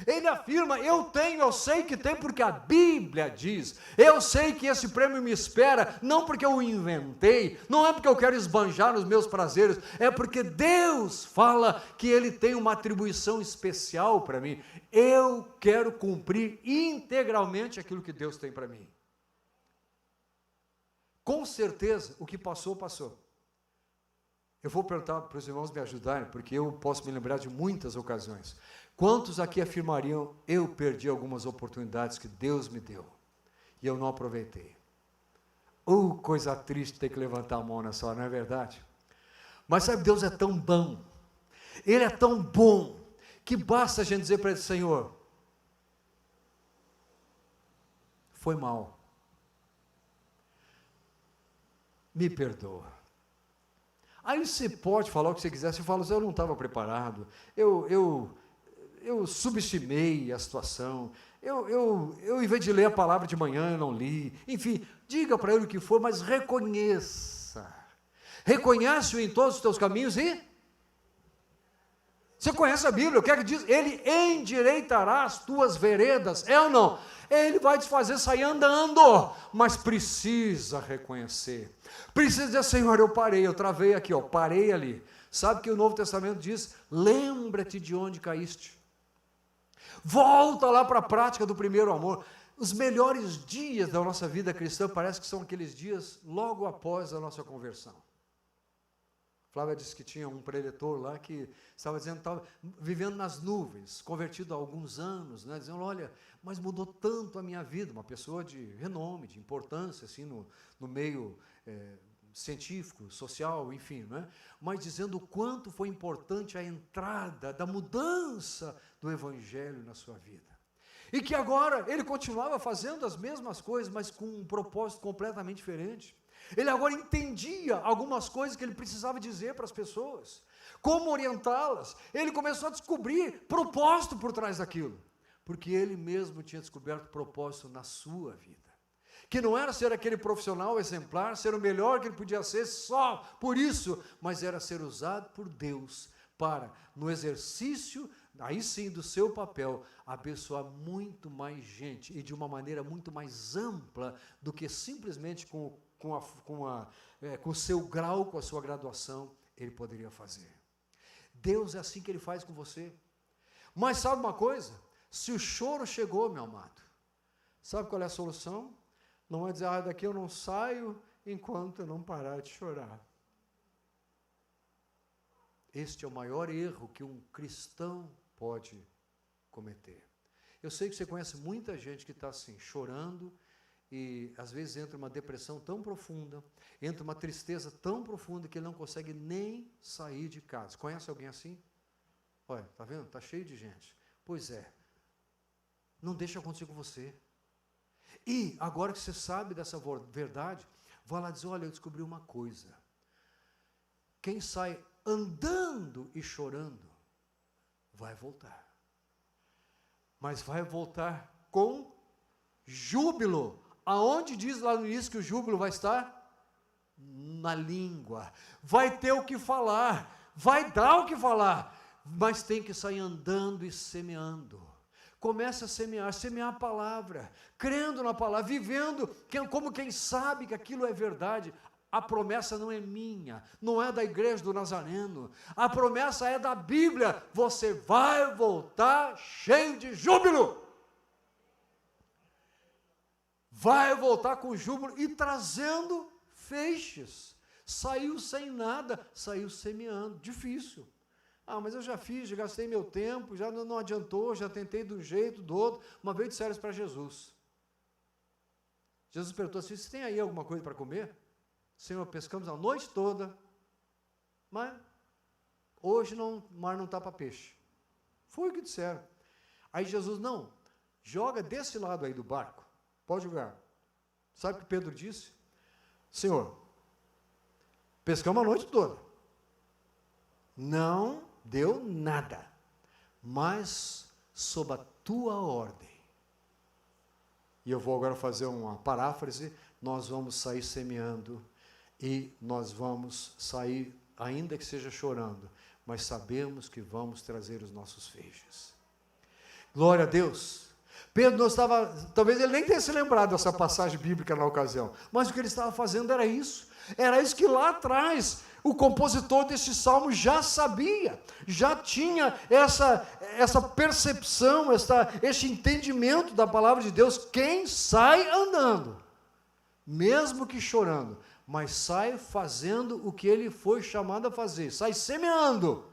Ele afirma, eu sei que tem, porque a Bíblia diz, eu sei que esse prêmio me espera, não porque eu o inventei, não é porque eu quero esbanjar os meus prazeres, é porque Deus fala que Ele tem uma atribuição especial para mim, eu quero cumprir integralmente aquilo que Deus tem para mim. Com certeza, o que passou, passou. Eu vou perguntar para os irmãos me ajudarem, porque eu posso me lembrar de muitas ocasiões. Quantos aqui afirmariam, eu perdi algumas oportunidades que Deus me deu, e eu não aproveitei? Coisa triste ter que levantar a mão nessa hora, não é verdade? Mas sabe, Deus é tão bom, Ele é tão bom, que basta a gente dizer para Ele, Senhor, foi mal, me perdoa. Aí você pode falar o que você quiser, você fala, eu não estava preparado, eu subestimei a situação, eu em vez de ler a palavra de manhã, eu não li, enfim, diga para ele o que for, mas reconheça, reconhece-o em todos os teus caminhos e você conhece a Bíblia, o que é que diz? Ele endireitará as tuas veredas, é ou não? Ele vai te fazer sair andando, mas precisa reconhecer, precisa dizer, Senhor, eu parei, eu travei aqui, parei ali. Sabe que o Novo Testamento diz, lembra-te de onde caíste, volta lá para a prática do primeiro amor. Os melhores dias da nossa vida cristã parece que são aqueles dias logo após a nossa conversão. Flávia disse que tinha um preletor lá que estava dizendo que estava vivendo nas nuvens, convertido há alguns anos, né, dizendo, olha, mas mudou tanto a minha vida, uma pessoa de renome, de importância, assim, no meio científico, social, enfim, né, mas dizendo o quanto foi importante a entrada da mudança do Evangelho na sua vida. E que agora ele continuava fazendo as mesmas coisas, mas com um propósito completamente diferente. Ele agora entendia algumas coisas que ele precisava dizer para as pessoas, como orientá-las. Ele começou a descobrir propósito por trás daquilo, porque ele mesmo tinha descoberto propósito na sua vida, que não era ser aquele profissional exemplar, ser o melhor que ele podia ser só por isso, mas era ser usado por Deus para, no exercício aí sim, do seu papel, abençoar muito mais gente e de uma maneira muito mais ampla do que simplesmente com o seu grau, com a sua graduação, ele poderia fazer. Deus é assim que ele faz com você. Mas sabe uma coisa? Se o choro chegou, meu amado, sabe qual é a solução? Não é dizer, daqui eu não saio enquanto eu não parar de chorar. Este é o maior erro que um cristão pode cometer. Eu sei que você conhece muita gente que está assim, chorando, e às vezes entra uma depressão tão profunda, entra uma tristeza tão profunda que ele não consegue nem sair de casa. Conhece alguém assim? Olha, está vendo? Está cheio de gente. Pois é. Não deixa acontecer com você. E agora que você sabe dessa verdade, vá lá dizer, olha, eu descobri uma coisa. Quem sai andando e chorando, vai voltar. Mas vai voltar com júbilo. Aonde diz lá no início que o júbilo vai estar? Na língua. Vai ter o que falar, vai dar o que falar, mas tem que sair andando e semeando. Comece a semear a palavra, crendo na palavra, vivendo como quem sabe que aquilo é verdade. A promessa não é minha, não é da igreja do Nazareno, a promessa é da Bíblia, você vai voltar cheio de júbilo. Vai voltar com júbilo e trazendo feixes. Saiu sem nada, saiu semeando, difícil. Mas eu já fiz, já gastei meu tempo, já não adiantou, já tentei de um jeito, do outro. Uma vez disseram isso para Jesus. Jesus perguntou assim, você tem aí alguma coisa para comer? Senhor, pescamos a noite toda, mas hoje o mar não está para peixe. Foi o que disseram. Aí Jesus, não, joga desse lado aí do barco, pode jogar. Sabe o que Pedro disse? Senhor, pescamos a noite toda, não deu nada, mas sob a tua ordem. E eu vou agora fazer uma paráfrase, nós vamos sair semeando, e nós vamos sair, ainda que seja chorando, mas sabemos que vamos trazer os nossos feixes. Glória a Deus. Pedro não estava, talvez ele nem tenha se lembrado dessa passagem bíblica na ocasião, mas o que ele estava fazendo era isso que lá atrás o compositor deste salmo já sabia, já tinha essa percepção, este entendimento da palavra de Deus. Quem sai andando, mesmo que chorando, mas sai fazendo o que ele foi chamado a fazer, sai semeando,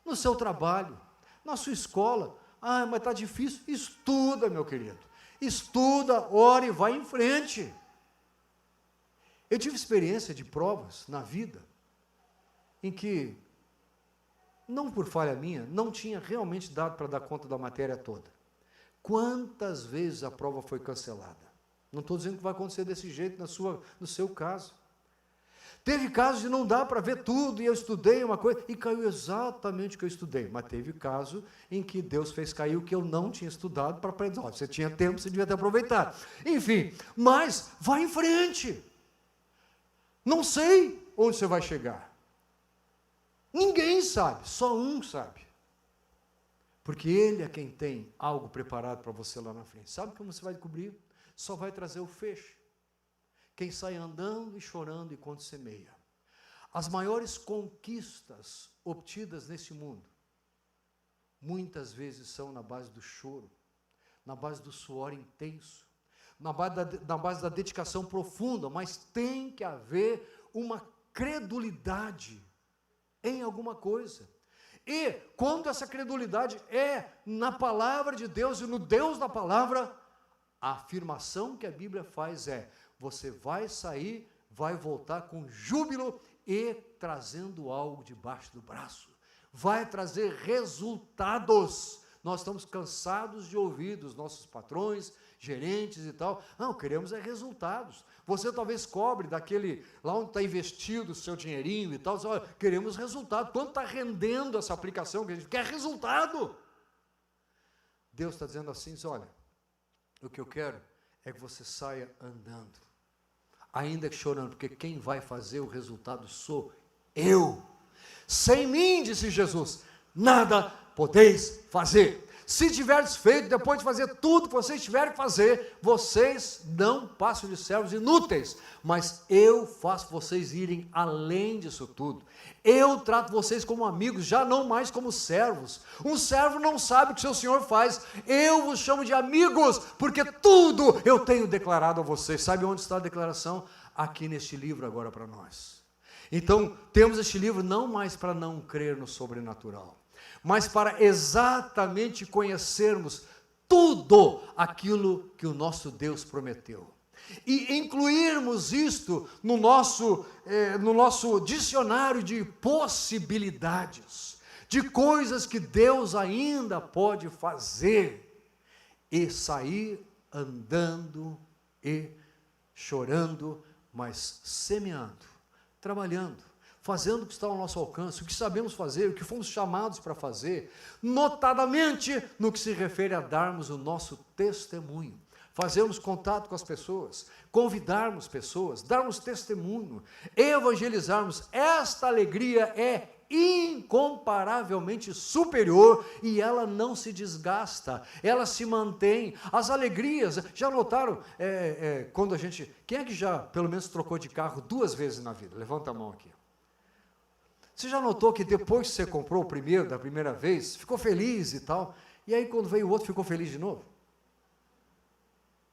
no seu trabalho, na sua escola. Mas está difícil, estuda, meu querido, estuda, ora e vai em frente. Eu tive experiência de provas na vida, em que, não por falha minha, não tinha realmente dado para dar conta da matéria toda. Quantas vezes a prova foi cancelada? Não estou dizendo que vai acontecer desse jeito no seu caso. Teve casos de não dar para ver tudo, e eu estudei uma coisa, e caiu exatamente o que eu estudei. Mas teve caso em que Deus fez cair o que eu não tinha estudado para aprender. Você tinha tempo, você devia ter aproveitado. Enfim, mas vai em frente. Não sei onde você vai chegar. Ninguém sabe, só um sabe. Porque Ele é quem tem algo preparado para você lá na frente. Sabe como você vai descobrir? Só vai trazer o feixe. Quem sai andando e chorando enquanto semeia. As maiores conquistas obtidas nesse mundo, muitas vezes são na base do choro, na base do suor intenso, na base da dedicação profunda, mas tem que haver uma credulidade em alguma coisa. E quando essa credulidade é na palavra de Deus e no Deus da palavra, a afirmação que a Bíblia faz é: você vai sair, vai voltar com júbilo e trazendo algo debaixo do braço. Vai trazer resultados. Nós estamos cansados de ouvir dos nossos patrões, gerentes e tal. Não, queremos resultados. Você talvez cobre daquele, lá onde está investido o seu dinheirinho e tal. Você, olha, queremos resultado. Quanto está rendendo essa aplicação que a gente quer? Resultado. Deus está dizendo assim, olha, o que eu quero é que você saia andando, ainda que chorando, porque quem vai fazer o resultado sou eu. Sem mim, disse Jesus, nada podeis fazer. Se tiverdes feito, depois de fazer tudo que vocês tiverem que fazer, vocês não passam de servos inúteis, mas eu faço vocês irem além disso tudo. Eu trato vocês como amigos, já não mais como servos. Um servo não sabe o que seu senhor faz. Eu vos chamo de amigos, porque tudo eu tenho declarado a vocês. Sabe onde está a declaração? Aqui neste livro agora para nós. Então, temos este livro não mais para não crer no sobrenatural, mas para exatamente conhecermos tudo aquilo que o nosso Deus prometeu. E incluirmos isto no nosso dicionário de possibilidades, de coisas que Deus ainda pode fazer, e sair andando e chorando, mas semeando, trabalhando, fazendo o que está ao nosso alcance, o que sabemos fazer, o que fomos chamados para fazer, notadamente no que se refere a darmos o nosso testemunho, fazermos contato com as pessoas, convidarmos pessoas, darmos testemunho, evangelizarmos. Esta alegria é incomparavelmente superior e ela não se desgasta, ela se mantém. As alegrias, já notaram, quando a gente, quem é que já pelo menos trocou de carro 2 vezes na vida? Levanta a mão aqui. Você já notou que depois que você comprou o primeiro, da primeira vez, ficou feliz e tal, e aí quando veio o outro ficou feliz de novo?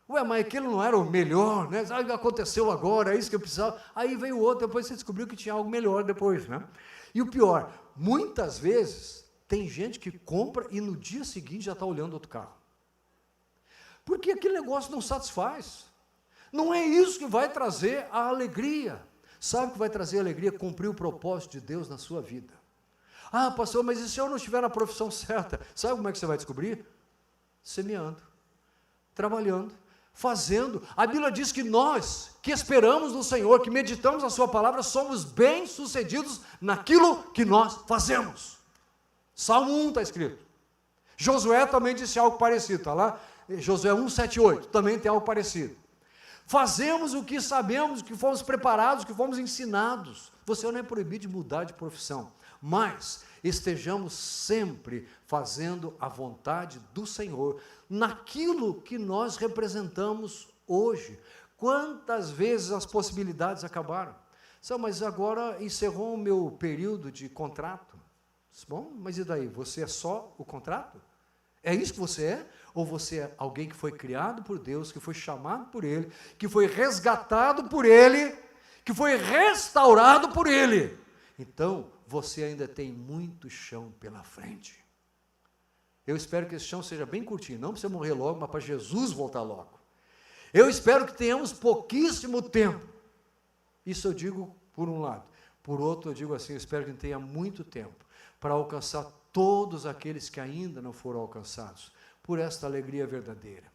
Ué, mas aquilo não era o melhor, né? Aconteceu agora, é isso que eu precisava. Aí veio o outro, depois você descobriu que tinha algo melhor depois, né? E o pior, muitas vezes tem gente que compra e no dia seguinte já está olhando outro carro. Porque aquele negócio não satisfaz. Não é isso que vai trazer a alegria. Sabe o que vai trazer a alegria? Cumprir o propósito de Deus na sua vida. Ah, pastor, mas e se eu não estiver na profissão certa? Sabe como é que você vai descobrir? Semeando, trabalhando, fazendo. A Bíblia diz que nós, que esperamos no Senhor, que meditamos a sua palavra, somos bem-sucedidos naquilo que nós fazemos. Salmo 1 está escrito. Josué também disse algo parecido, está lá? Josué 1, 7, 8, também tem algo parecido. Fazemos o que sabemos, que fomos preparados, que fomos ensinados. Você não é proibido de mudar de profissão, mas estejamos sempre fazendo a vontade do Senhor, naquilo que nós representamos hoje. Quantas vezes as possibilidades acabaram? Mas agora encerrou o meu período de contrato. Bom, mas e daí? Você é só o contrato? É isso que você é? Ou você é alguém que foi criado por Deus, que foi chamado por Ele, que foi resgatado por Ele, que foi restaurado por Ele? Então, você ainda tem muito chão pela frente. Eu espero que esse chão seja bem curtinho, não para você morrer logo, mas para Jesus voltar logo. Eu espero que tenhamos pouquíssimo tempo. Isso eu digo por um lado. Por outro, eu digo assim, eu espero que tenha muito tempo para alcançar todos aqueles que ainda não foram alcançados, por esta alegria verdadeira,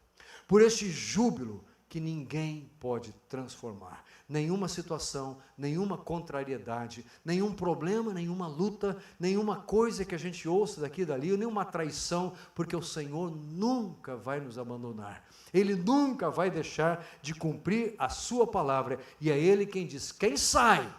por este júbilo que ninguém pode transformar. Nenhuma situação, nenhuma contrariedade, nenhum problema, nenhuma luta, nenhuma coisa que a gente ouça daqui e dali, nenhuma traição, porque o Senhor nunca vai nos abandonar. Ele nunca vai deixar de cumprir a sua palavra, e é Ele quem diz, quem sai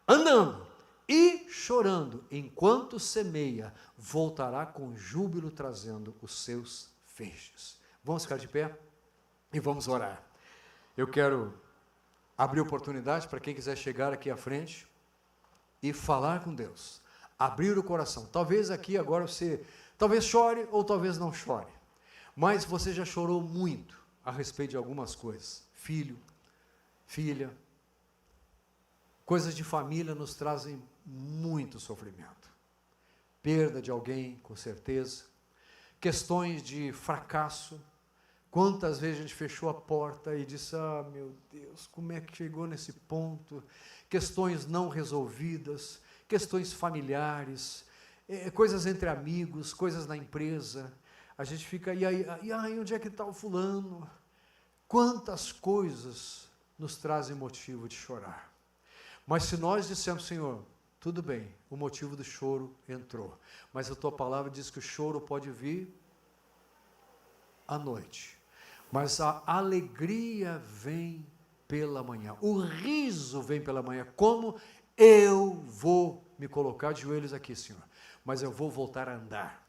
andando e chorando, enquanto semeia, voltará com júbilo trazendo os seus feixes. Vamos ficar de pé e vamos orar. Eu quero abrir oportunidade para quem quiser chegar aqui à frente e falar com Deus, abrir o coração. Talvez aqui agora você, talvez chore ou talvez não chore, mas você já chorou muito a respeito de algumas coisas. Filho, filha, coisas de família nos trazem muito sofrimento. Perda de alguém, com certeza. Questões de fracasso. Quantas vezes a gente fechou a porta e disse, meu Deus, como é que chegou nesse ponto? Questões não resolvidas, questões familiares, coisas entre amigos, coisas na empresa. A gente fica, e aí onde é que está o fulano? Quantas coisas nos trazem motivo de chorar. Mas se nós dissemos, Senhor, tudo bem, o motivo do choro entrou, mas a tua palavra diz que o choro pode vir à noite, mas a alegria vem pela manhã, o riso vem pela manhã. Como eu vou me colocar de joelhos aqui, Senhor, mas eu vou voltar a andar.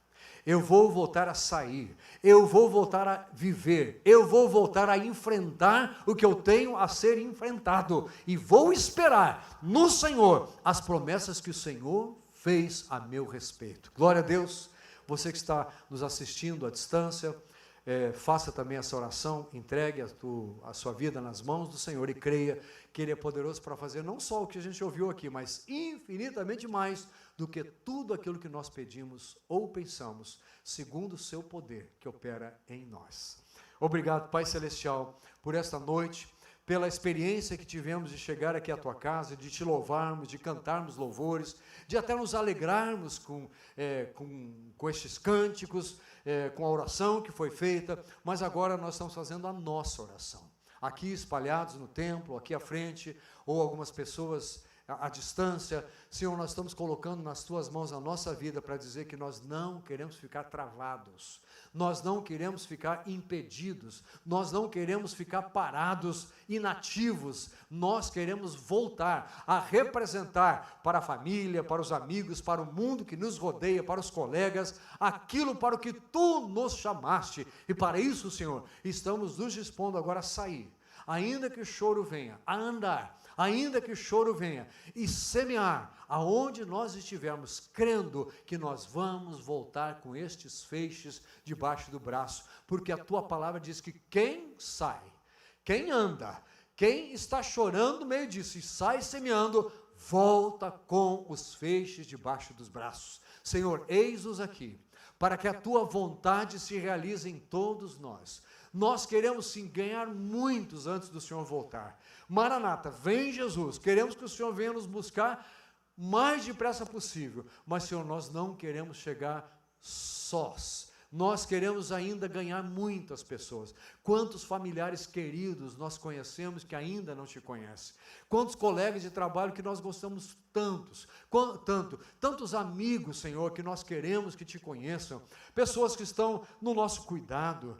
Eu vou voltar a sair, eu vou voltar a viver, eu vou voltar a enfrentar o que eu tenho a ser enfrentado, e vou esperar no Senhor as promessas que o Senhor fez a meu respeito. Glória a Deus. Você que está nos assistindo à distância, faça também essa oração, entregue a sua vida nas mãos do Senhor e creia que Ele é poderoso para fazer não só o que a gente ouviu aqui, mas infinitamente mais do que tudo aquilo que nós pedimos ou pensamos, segundo o seu poder que opera em nós. Obrigado, Pai Celestial, por esta noite, pela experiência que tivemos de chegar aqui à Tua casa, de Te louvarmos, de cantarmos louvores, de até nos alegrarmos com estes cânticos, com a oração que foi feita, mas agora nós estamos fazendo a nossa oração. Aqui espalhados no templo, aqui à frente, ou algumas pessoas à distância, Senhor, nós estamos colocando nas Tuas mãos a nossa vida para dizer que nós não queremos ficar travados, nós não queremos ficar impedidos, nós não queremos ficar parados, inativos, nós queremos voltar a representar para a família, para os amigos, para o mundo que nos rodeia, para os colegas, aquilo para o que Tu nos chamaste, e para isso, Senhor, estamos nos dispondo agora a sair, ainda que o choro venha, a andar, ainda que o choro venha, e semear aonde nós estivermos, crendo que nós vamos voltar com estes feixes debaixo do braço, porque a Tua palavra diz que quem sai, quem anda, quem está chorando no meio disso e sai semeando, volta com os feixes debaixo dos braços. Senhor, eis-nos aqui, para que a Tua vontade se realize em todos nós. Nós queremos sim ganhar muitos antes do Senhor voltar. Maranata, vem Jesus, queremos que o Senhor venha nos buscar mais depressa possível, mas Senhor, nós não queremos chegar sós, nós queremos ainda ganhar muitas pessoas. Quantos familiares queridos nós conhecemos que ainda não Te conhecem? Quantos colegas de trabalho que nós gostamos tantos amigos, Senhor, que nós queremos que Te conheçam, pessoas que estão no nosso cuidado,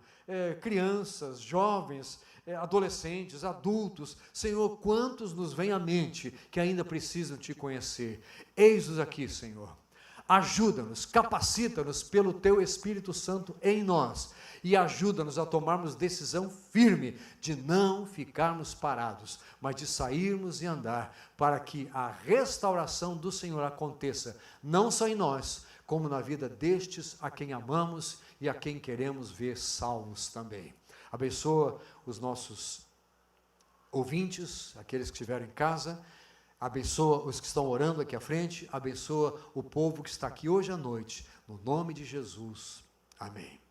crianças, jovens, adolescentes, adultos, Senhor, quantos nos vem à mente que ainda precisam Te conhecer? Eis-nos aqui, Senhor. Ajuda-nos, capacita-nos pelo Teu Espírito Santo em nós e ajuda-nos a tomarmos decisão firme de não ficarmos parados, mas de sairmos e andar, para que a restauração do Senhor aconteça, não só em nós, como na vida destes a quem amamos e a quem queremos ver salvos também. Abençoa os nossos ouvintes, aqueles que estiveram em casa, abençoa os que estão orando aqui à frente, abençoa o povo que está aqui hoje à noite, no nome de Jesus. Amém.